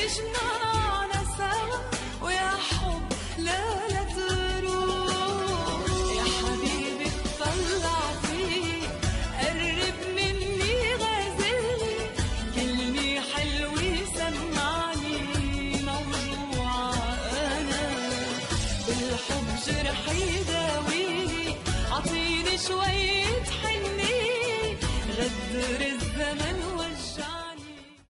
يجمعنا سوا ويا حب لا تروح. يا حبيبي اطلع فيي قرب مني غازلني كلمة حلوة سمعني موجوعة أنا بالحب جرحي داويني عطيني شوية حنية غدر الزمن